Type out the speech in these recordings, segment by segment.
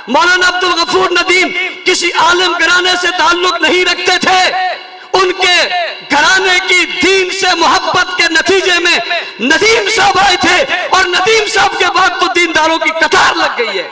मौलाना अब्दुल गफूर नदीम किसी आलिम घराने से ताल्लुक नहीं रखते थे। उनके घराने की दीन से मोहब्बत के नतीजे में नदीम साहब आए थे और नदीम साहब के बाद तो दीनदारों की कतार लग गई है।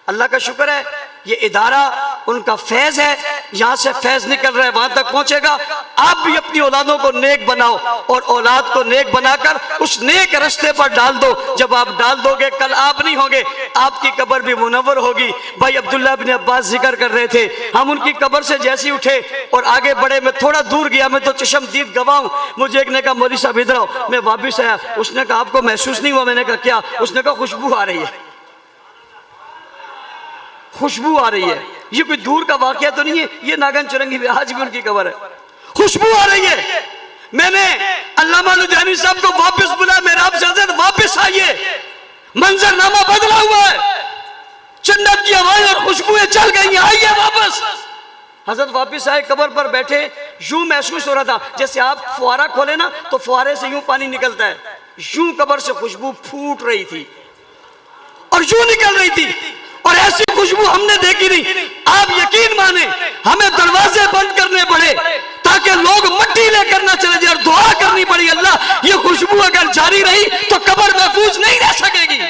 अल्लाह का शुक्र है, ये इदारा उनका फैज है, यहाँ से फैज निकल रहा है, वहां तक पहुंचेगा। आप भी अपनी औलादों को नेक बनाओ और औलाद को नेक बनाकर उस नेक रास्ते पर डाल दो। जब आप डाल दोगे, कल आप नहीं होंगे, आपकी कब्र भी मुनव्वर होगी। भाई अब्दुल्ला इब्न अब्बास जिक्र कर रहे थे, हम उनकी कब्र से जैसे उठे और आगे बढ़े, मैं थोड़ा दूर गया, मैं तो चशमदीद गवाह हूं। मुझे एक ने कहा मौलवी साहब इधर आओ, मैं वापिस आया, उसने कहा आपको महसूस नहीं हुआ? मैंने कहा क्या? उसने कहा खुशबू आ रही है, खुशबू आ रही है। ये कोई दूर का वाकया तो नहीं है, ये नागन चुरंगी में आज भी उनकी कब्र है, खुशबू आ रही है। मैंने अल्लामा लुधियानी साहब को वापस बुलाया, मेरा आप हजरत वापस आइए, मंजरनामा बदला हुआ है, जन्नत की हवाएं और खुशबुएं चल गई, आइए वापस। हजरत वापस आए, कब्र पर बैठे, यूं महसूस हो रहा था जैसे आप फुहारा खोले ना तो फुहारे से यूं पानी निकलता है, यूं कब्र से खुशबू फूट रही थी और यूं निकल रही थी, और ऐसी खुशबू हमने देखी नहीं। आप यकीन माने हमें दरवाजे बंद करने पड़े ताकि लोग मट्टी लेकर ना चले जाए, और दुआ करनी पड़ी अल्लाह ये खुशबू अगर जारी रही तो कब्र महफूज नहीं रह सकेगी।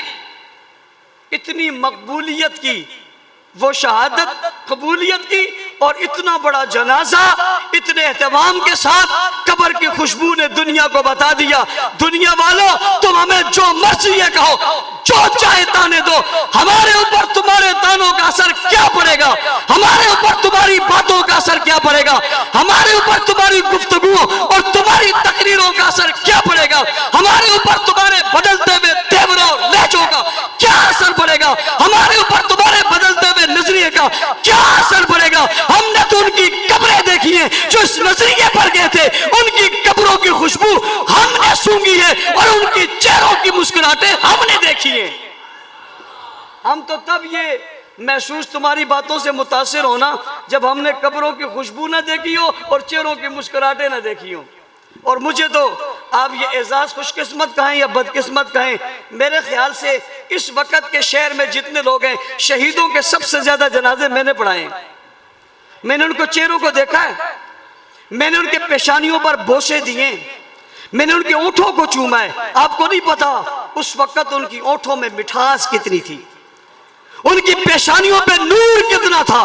इतनी मकबूलियत की वो शहादत, कबूलियत की, और इतना बड़ा जनाजा इतने एहतमाम के साथ कब्र की खुशबू ने दुनिया को बता दिया, दुनिया वालों तुम हमें जो मर्जी ये कहो, जो चाहे ताने दो, हमारे ऊपर तुम्हारे तानों का असर क्या पड़ेगा, हमारे ऊपर तुम्हारी बातों का असर क्या पड़ेगा, हमारे ऊपर तुम्हारी गुफ्तगुओं और तुम्हारी तकरीरों का असर क्या पड़ेगा, हमारे ऊपर तुम्हारे बदलते हुए तेवरों लहजों का क्या असर पड़ेगा, हमारे ऊपर तुम्हारे बदलते हुए नजरिए का क्या असर पड़ेगा। हमने तो उनकी कब्रें देखी हैं जो इस नजरिए पर गए थे, उनकी कब्रों की खुशबू हमने सूंघी है और उनकी चेहरों की मुस्कुराहटें हमने देखी हैं। हम तो तब ये महसूस तुम्हारी बातों से मुतासिर होना जब हमने कब्रों की खुशबू ना देखी हो और चेहरों की मुस्कुराहटें ना देखी हो। और मुझे तो आप ये एजाज खुशकिस्मत कहें या बदकिस्मत कहें, मेरे ख्याल से इस वक्त के शहर में जितने लोग हैं, शहीदों के सबसे ज्यादा जनाजे मैंने पढ़ाए हैं। मैंने उनको चेहरों को देखा है, मैंने उनके पेशानियों पर बोसे दिए, मैंने उनके ओंठों को चूमा है। आपको नहीं पता उस वक्त उनकी ओंठों में मिठास कितनी थी, उनकी पेशानियों पे नूर कितना था,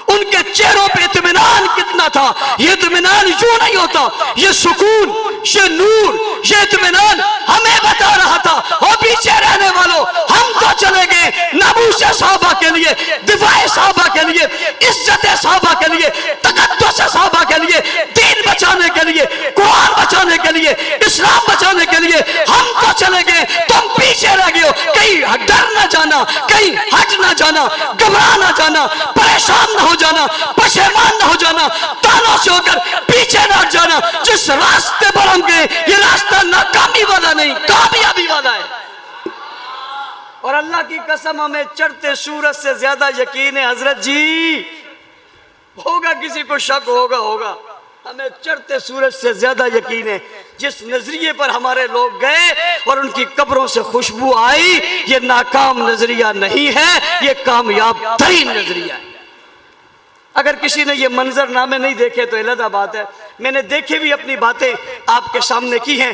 उनके चेहरों पे इत्मीनान कितना था। ये इत्मीनान यूं नहीं होता, ये सुकून, ये नूर, ये इत्मीनान हमें बता रहा था। और पीछे रहने वालों, हम तो चले गए नबूस साहबा के लिए, दिफाए साहबा के लिए, इज्जत साहबा के लिए, तकद्दुस साहबा के लिए, दीन बचाने के लिए, कुरान बचाने के लिए, इस्लाम बचाने के लिए हम तो चले गए, तुम पीछे रह गए हो। कहीं डर ना जाना, कहीं हट ना जाना, घबरा ना जाना, परेशान ना हो जाना, पशेमान ना हो जाना, तानों से होकर पीछे ना हट जाना। जिस रास्ते पर हम गए ये रास्ता नाकामी वाला नहीं, कामयाबी वाला है। और अल्लाह की कसम हमें चढ़ते सूरज से ज्यादा यकीन है हजरत जी, होगा किसी को शक होगा, हमें चढ़ते सूरज से ज्यादा यकीन है। जिस नजरिए पर हमारे लोग गए और उनकी कब्रों से खुशबू आई, ये नाकाम नजरिया नहीं है, ये कामयाब तरीन नजरिया है। अगर किसी ने ये मंजरनामे नहीं देखे तो अलग बात है, मैंने देखे भी अपनी बातें आपके सामने की हैं।